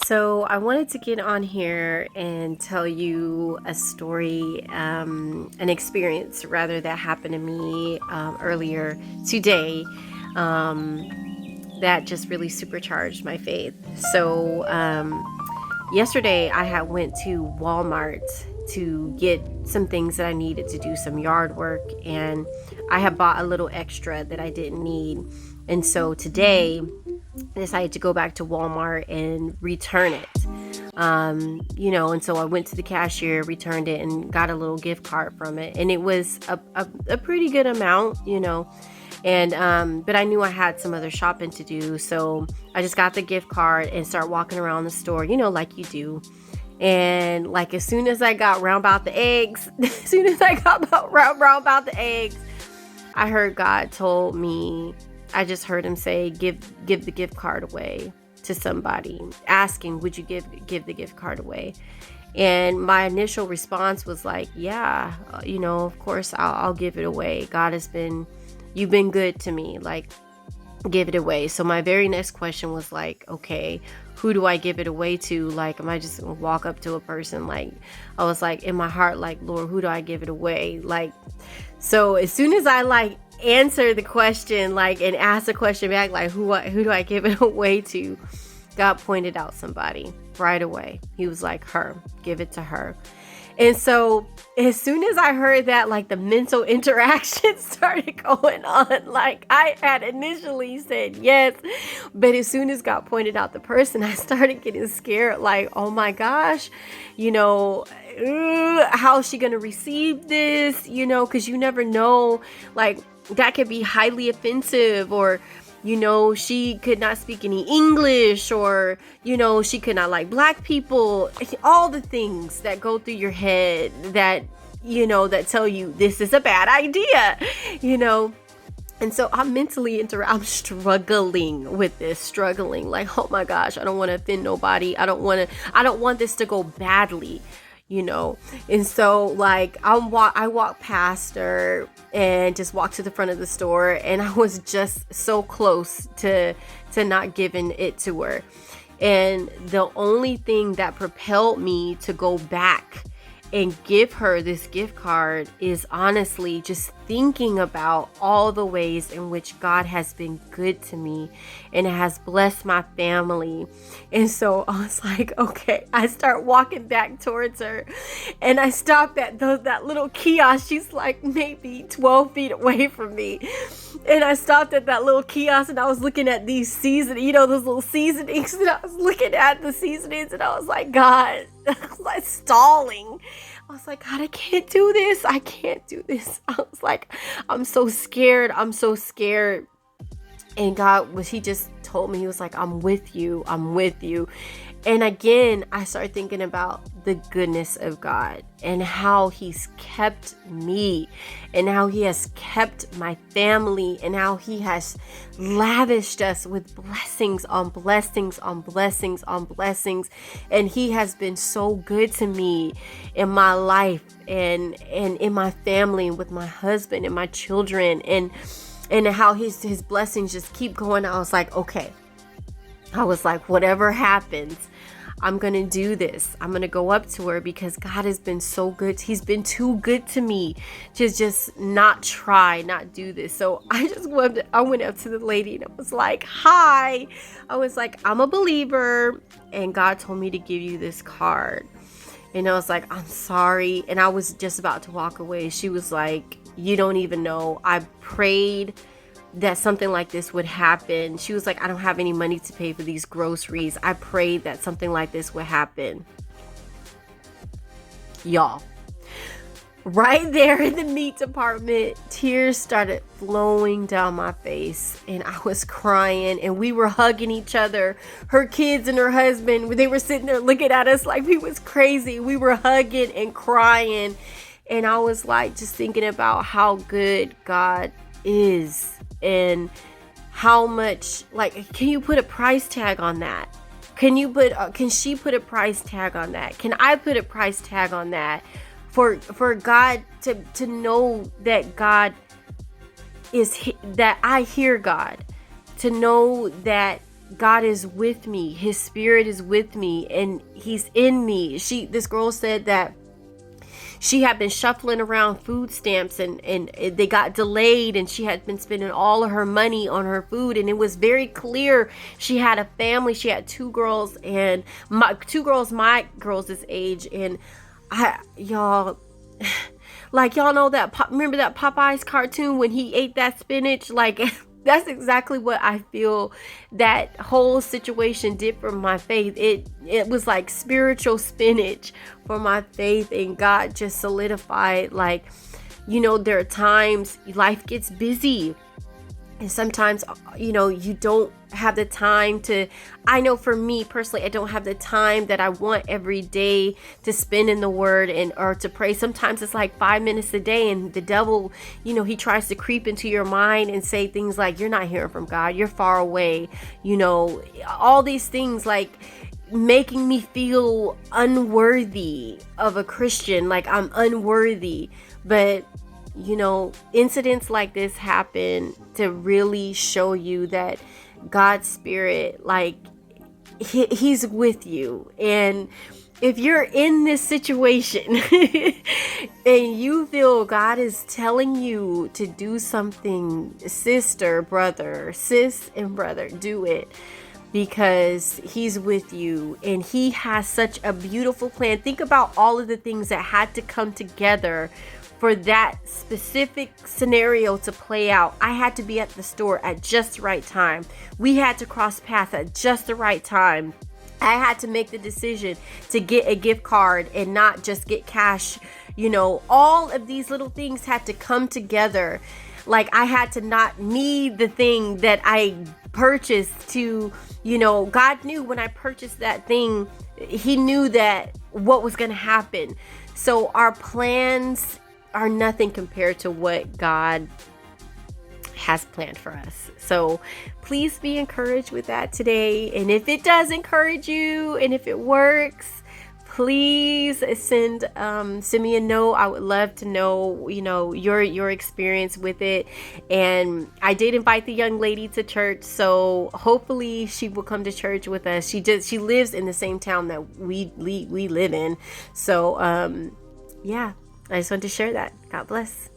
So, I wanted to get on here and tell you a story, an experience rather that happened to me earlier today that just really supercharged my faith. Yesterday I had went to Walmart to get some things that I needed to do some yard work, and I had bought a little extra that I didn't need. And so today I decided to go back to Walmart and return it. And so I went to the cashier, returned it, and got a little gift card from it. And it was a pretty good amount, but I knew I had some other shopping to do. So I just got the gift card and start walking around the store, like you do. And like as soon as I got round about the eggs, round about the eggs, I heard God told me, I just heard him say, give the gift card away to somebody, asking, would you give the gift card away? And my initial response was like, yeah, of course I'll give it away. You've been good to me, like, give it away. So my very next question was like, okay, who do I give it away to? Like, am I just gonna walk up to a person? Like, I was like in my heart, like, Lord, who do I give it away? Like, so as soon as I like answer the question, like, and ask the question back, like, who do I give it away to? God pointed out somebody right away. He was like, her, give it to her. And so as soon as I heard that, like, the mental interaction started going on. Like, I had initially said yes, but as soon as God pointed out the person, I started getting scared. Like, oh my gosh, how is she going to receive this? Because you never know, like, that could be highly offensive, or she could not speak any English, or, she could not like black people, all the things that go through your head that, that tell you this is a bad idea, And so I'm struggling with this, like, oh my gosh, I don't want to offend nobody. I don't want this to go badly. And so like I walked past her and just walked to the front of the store, and I was just so close to not giving it to her. And the only thing that propelled me to go back and give her this gift card is honestly just thinking about all the ways in which God has been good to me and has blessed my family. And so I was like, okay, I start walking back towards her, and I stopped at that little kiosk. She's like maybe 12 feet away from me. And I stopped at that little kiosk, and I was looking at these those little seasonings, and I was looking at the seasonings, and I was like, God, like stalling. I was like, God, I can't do this. I can't do this. I was like, I'm so scared. And he just told me, he was like, I'm with you. And again, I started thinking about the goodness of God and how he's kept me and how he has kept my family and how he has lavished us with blessings on blessings on blessings on blessings. And he has been so good to me in my life and in my family and with my husband and my children, and how his blessings just keep going. I was like, okay. I was like, whatever happens, I'm going to do this. I'm going to go up to her because God has been so good. He's been too good to me to just not do this. So I went up to the lady and I was like, hi. I was like, I'm a believer and God told me to give you this card. And I was like, I'm sorry. And I was just about to walk away. She was like, you don't even know. I prayed that something like this would happen. She was like, I don't have any money to pay for these groceries. I prayed that something like this would happen. Y'all, right there in the meat department, tears started flowing down my face and I was crying, and we were hugging each other. Her kids and her husband, they were sitting there looking at us like we was crazy. We were hugging and crying, and I was like just thinking about how good God is and how much, like, can you put a price tag on that? Can she put a price tag on that? Can I put a price tag on that? For God to know that God is, that I hear God, to know that God is with me. His spirit is with me and he's in me. This girl said that she had been shuffling around food stamps and they got delayed, and she had been spending all of her money on her food, and it was very clear she had a family. She had two girls, and my girls' age, and y'all like, y'all know that remember that Popeyes cartoon when he ate that spinach? Like that's exactly what I feel that whole situation did for my faith. It was like spiritual spinach for my faith, and God just solidified, like, there are times life gets busy. And sometimes, you don't have the time I know for me personally, I don't have the time that I want every day to spend in the word or to pray. Sometimes it's like 5 minutes a day, and the devil, he tries to creep into your mind and say things like, you're not hearing from God, you're far away, all these things, like making me feel unworthy of a Christian, like I'm unworthy. But incidents like this happen to really show you that God's spirit, like he's with you. And if you're in this situation and you feel God is telling you to do something, sis and brother, do it, because he's with you and he has such a beautiful plan. Think about all of the things that had to come together for that specific scenario to play out. I had to be at the store at just the right time. We had to cross paths at just the right time. I had to make the decision to get a gift card and not just get cash. All of these little things had to come together. Like, I had to not need the thing that I purchased to, God knew when I purchased that thing, he knew that what was going to happen. So our plans are nothing compared to what God has planned for us. So please be encouraged with that today. And if it does encourage you, and if it works, please send me a note. I would love to know, your experience with it. And I did invite the young lady to church, so hopefully she will come to church with us. She lives in the same town that we live in. So yeah, I just wanted to share that. God bless.